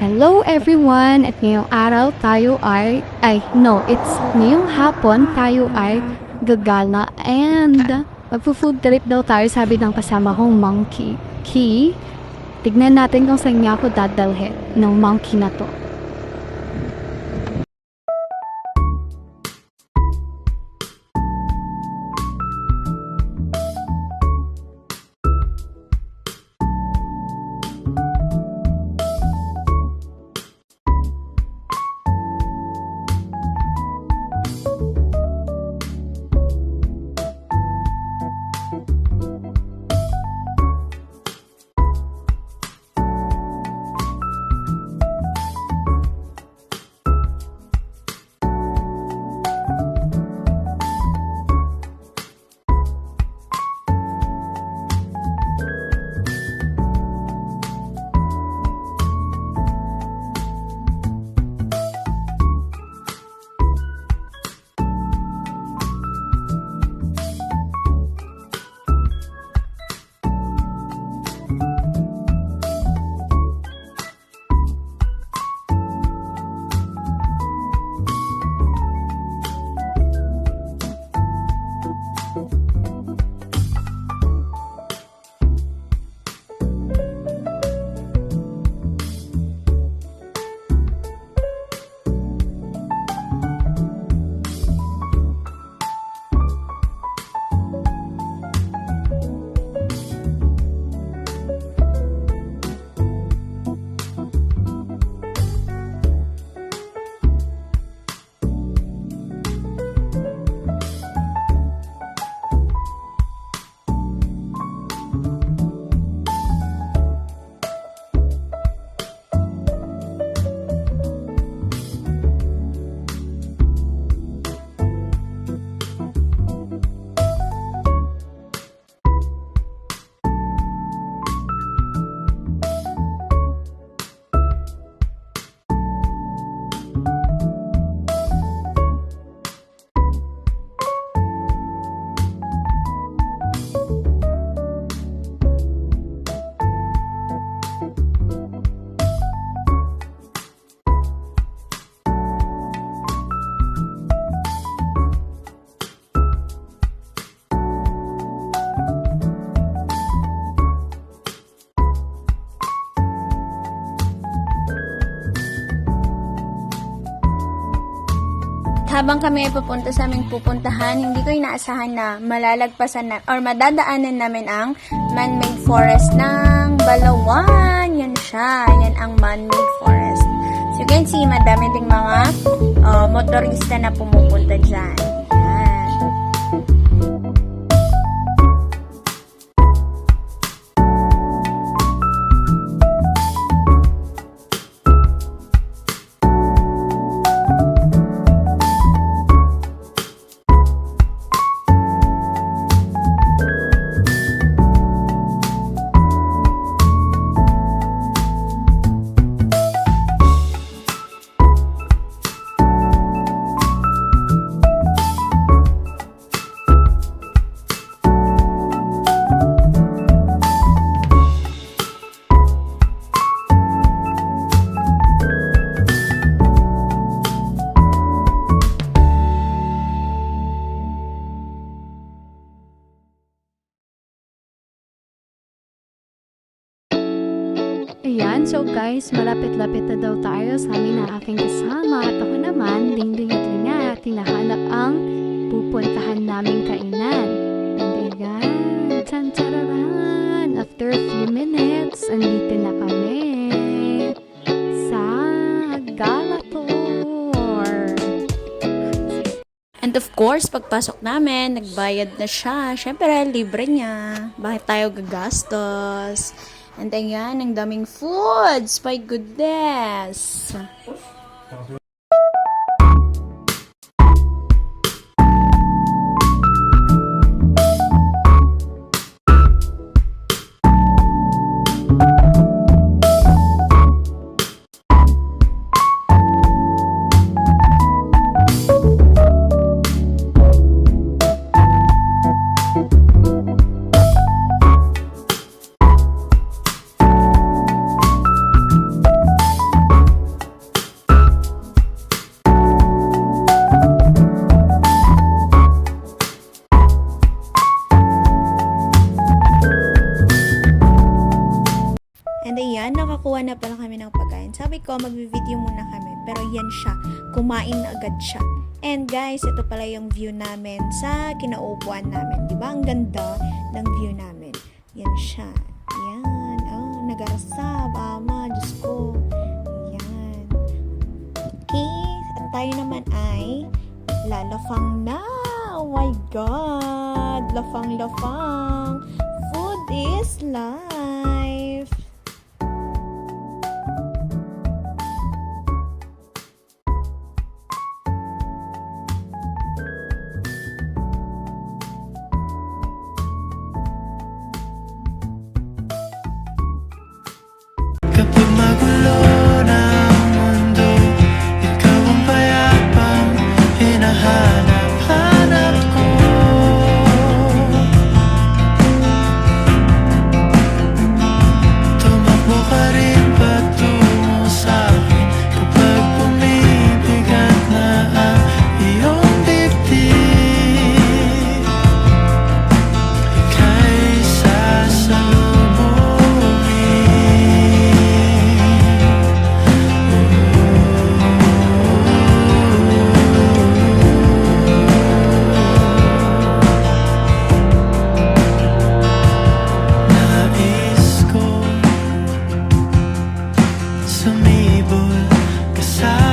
Hello everyone! At ngayong araw tayo it's ngayong hapon tayo ay gagala and magpo-food trip daw tayo, sabi ng kasama kong monkey. Tignan natin kung saan niya ako dadalhin ng monkey na to. Habang kami ay pupunta sa aming pupuntahan, hindi ko inaasahan na malalagpasan na or madadaanan namin ang man-made forest ng Balawan. Yan siya. Yan ang man-made forest. So you can see, madami ding mga motorista na pumupunta dyan. Yan. Ayan, so guys, malapit-lapit na daw tayo sa amin na aking kasama. At ako naman, ding-ding at lingat, tinahanap ang pupuntahan naming kainan. And ayan, tsan-tsararan! After a few minutes, andito na kami sa Galator. And of course, pagpasok namin, nagbayad na siya. Siyempre, libre niya. Bakit tayo gagastos? And ayan, ang daming foods. My goodness. maghahanap pala kami ng pagkain. Sabi ko, mag-video muna kami. Pero yan siya, kumain na agad siya. And guys, ito pala yung view namin sa kinaupuan namin. Diba? Ang ganda ng view namin. Yan siya. Yan. Oh, nagarasab. Ama, Diyos ko. Yan. Okay. At tayo naman ay lalafang na. Oh my God. Lafang-lafang. Food is life. Kapag magulo na ang mundo, ikaw ang payapang hinahanap-hanap ko. Tumakbo ka rin patungo sa'kin kapag bumibigat na ang iyong dibdib. Ika'y nais ko sumibol kasama